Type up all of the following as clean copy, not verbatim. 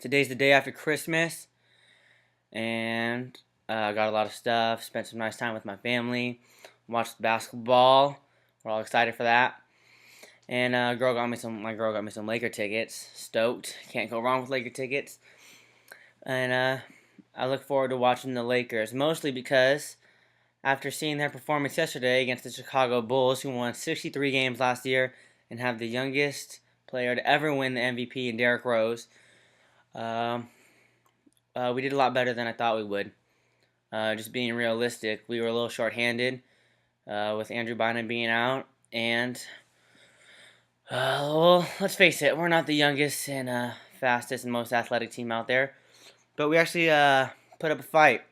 Today's the day after Christmas, and got a lot of stuff. Spent some nice time with my family. Watched basketball. We're all excited for that. And my girl got me some Laker tickets. Stoked. Can't go wrong with Laker tickets. And I look forward to watching the Lakers, mostly because after seeing their performance yesterday against the Chicago Bulls, who won 63 games last year and have the youngest player to ever win the MVP in Derrick Rose. Um, we did a lot better than I thought we would. Just being realistic, we were a little short-handed with Andrew Bynum being out, and well, let's face it, we're not the youngest and fastest and most athletic team out there, but we actually put up a fight,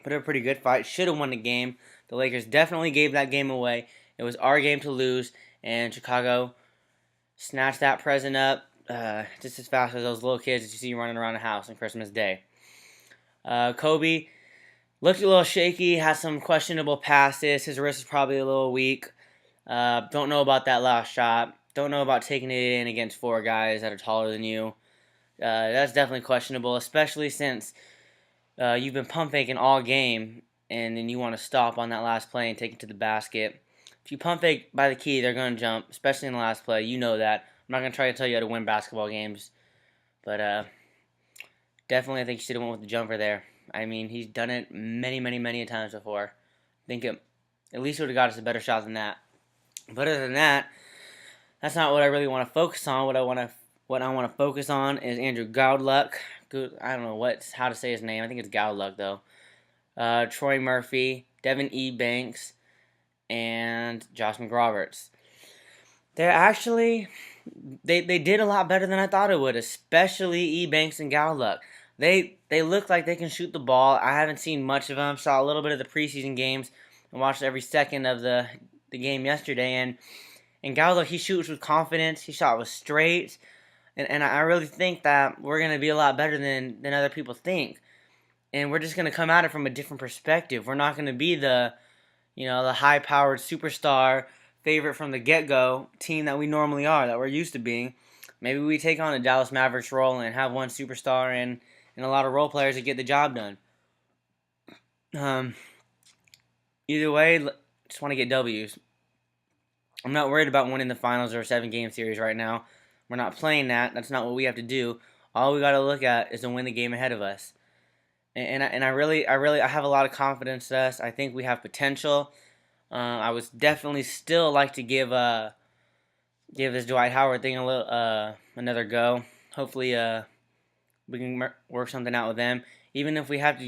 put up a pretty good fight. Should have won the game. The Lakers definitely gave that game away. It was our game to lose, and Chicago snatched that present up just as fast as those little kids that you see running around the house on Christmas Day. Kobe looked a little shaky, had some questionable passes. His wrist is probably a little weak. Don't know about that last shot. Don't know about taking it in against four guys that are taller than you. That's definitely questionable, especially since you've been pump faking all game, and then you want to stop on that last play and take it to the basket. If you pump fake by the key, they're going to jump, especially in the last play. You know that. I'm not going to try to tell you how to win basketball games, but definitely I think you should have went with the jumper there. I mean, he's done it many, many, many times before. I think at least would have got us a better shot than that. But other than that, that's not what I really want to focus on. What I want to focus on is Andrew Goudluck. I don't know how to say his name. I think it's Goudluck though. Troy Murphy, Devin E. Banks, and Josh McRoberts. They're actually they did a lot better than I thought it would, especially E. Banks and Goudluck. They look like they can shoot the ball. I haven't seen much of them. Saw a little bit of the preseason games and watched every second of the game yesterday. And Goudluck, he shoots with confidence. He shot with straight. And I really think that we're going to be a lot better than other people think. And we're just going to come at it from a different perspective. We're not going to be the high-powered superstar favorite from the get-go team that we normally are, that we're used to being. Maybe we take on a Dallas Mavericks role and have one superstar and a lot of role players to get the job done. Either way, just want to get W's. I'm not worried about winning the finals or a 7-game series right now. We're not playing that. That's not what we have to do. All we got to look at is to win the game ahead of us. And I have a lot of confidence in us. I think we have potential. I would definitely still like to give this Dwight Howard thing another go. Hopefully, we can work something out with them. Even if we have to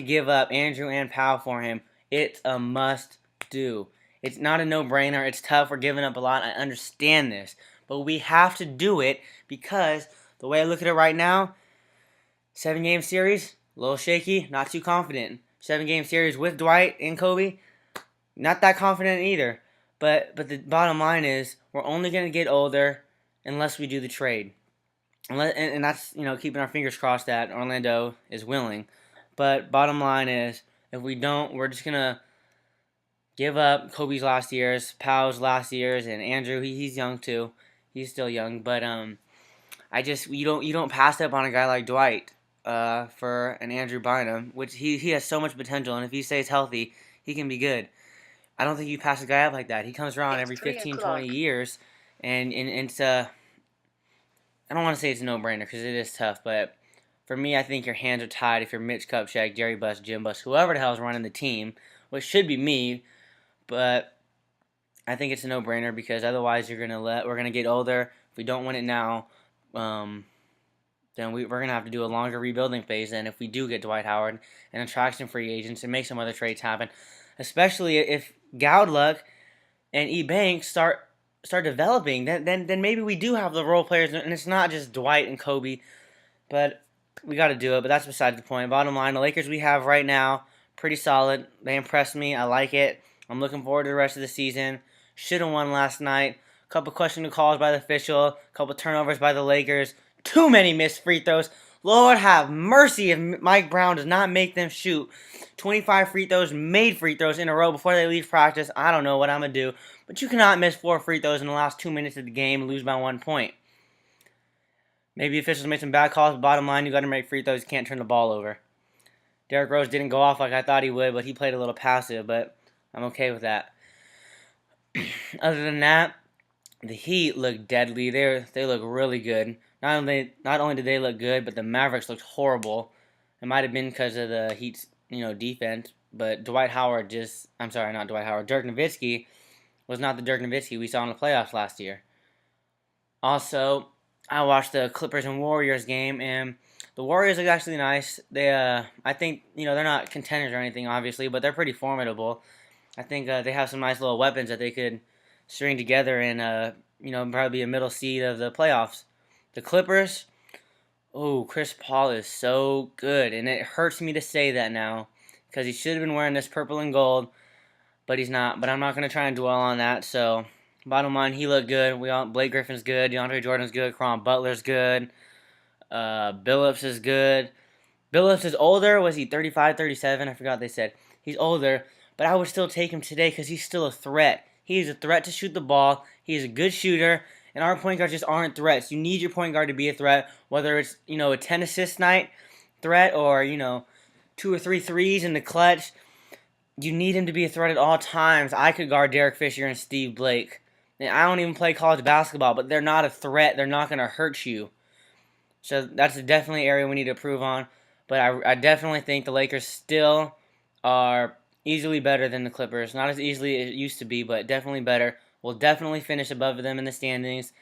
give up Andrew and Powell for him, it's a must do. It's not a no-brainer. It's tough. We're giving up a lot. I understand this, but we have to do it because the way I look at it right now, 7-game series, a little shaky, not too confident. 7-game series with Dwight and Kobe, not that confident either. But the bottom line is we're only going to get older unless we do the trade. And that's, keeping our fingers crossed that Orlando is willing. But bottom line is if we don't, we're just going to give up Kobe's last years, Powell's last years, and Andrew, he's young too. He's still young, but you don't pass up on a guy like Dwight for an Andrew Bynum, which he has so much potential, and if he stays healthy, he can be good. I don't think you pass a guy up like that. He comes around every 15, 20 years, and it's I don't want to say it's a no-brainer because it is tough, but for me, I think your hands are tied if you're Mitch Kupchak, Jerry Buss, Jim Buss, whoever the hell is running the team, which should be me, but I think it's a no-brainer because otherwise we're gonna get older. If we don't win it now, then we're going to have to do a longer rebuilding phase than if we do get Dwight Howard and attract some free agents and make some other trades happen, especially if Goudluck and E. Banks start developing. Then maybe we do have the role players, and it's not just Dwight and Kobe, but we got to do it. But that's beside the point. Bottom line, the Lakers we have right now, pretty solid. They impressed me. I like it. I'm looking forward to the rest of the season. Should have won last night. Couple questionable calls by the official. Couple turnovers by the Lakers. Too many missed free throws. Lord have mercy if Mike Brown does not make them shoot 25 made free throws in a row before they leave practice. I don't know what I'm going to do. But you cannot miss 4 free throws in the last 2 minutes of the game and lose by 1 point. Maybe officials made some bad calls, but bottom line, you got to make free throws. You can't turn the ball over. Derrick Rose didn't go off like I thought he would, but he played a little passive, but I'm okay with that. Other than that, the Heat look deadly. They look really good. Not only did they look good, but the Mavericks looked horrible. It might have been because of the Heat's defense, but I'm sorry, not Dwight Howard. Dirk Nowitzki was not the Dirk Nowitzki we saw in the playoffs last year. Also, I watched the Clippers and Warriors game, and the Warriors look actually nice. I think they're not contenders or anything, obviously, but they're pretty formidable. I think they have some nice little weapons that they could string together and probably be a middle seed of the playoffs. The Clippers, oh, Chris Paul is so good, and it hurts me to say that now because he should have been wearing this purple and gold, but he's not. But I'm not going to try and dwell on that. So, bottom line, he looked good. Blake Griffin's good. DeAndre Jordan's good. Caron Butler's good. Billups is good. Billups is older. Was he 35, 37? I forgot they said. He's older, but I would still take him today because he's still a threat. He's a threat to shoot the ball. He's a good shooter. And our point guards just aren't threats. You need your point guard to be a threat, whether it's, a 10 assist night threat or, 2 or 3 threes in the clutch. You need him to be a threat at all times. I could guard Derek Fisher and Steve Blake. And I don't even play college basketball, but they're not a threat. They're not going to hurt you. So that's definitely an area we need to improve on. But I definitely think the Lakers still are easily better than the Clippers. Not as easily as it used to be, but definitely better. We'll definitely finish above them in the standings.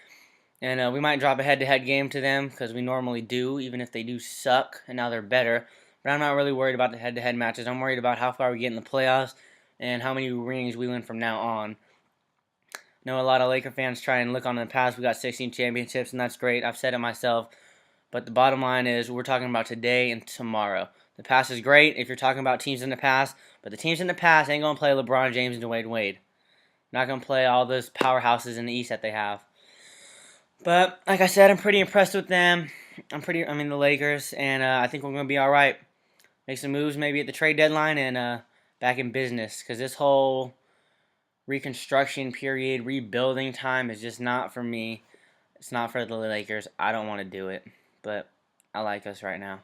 And we might drop a head-to-head game to them because we normally do, even if they do suck, and now they're better. But I'm not really worried about the head-to-head matches. I'm worried about how far we get in the playoffs and how many rings we win from now on. I know a lot of Laker fans try and look on the past. We got 16 championships, and that's great. I've said it myself. But the bottom line is we're talking about today and tomorrow. The past is great if you're talking about teams in the past, but the teams in the past ain't going to play LeBron James and Dwayne Wade. Not going to play all those powerhouses in the East that they have. But like I said, I'm pretty impressed with them. The Lakers, and I think we're going to be all right. Make some moves maybe at the trade deadline and back in business, because this whole reconstruction period, rebuilding time is just not for me. It's not for the Lakers. I don't want to do it, but I like us right now.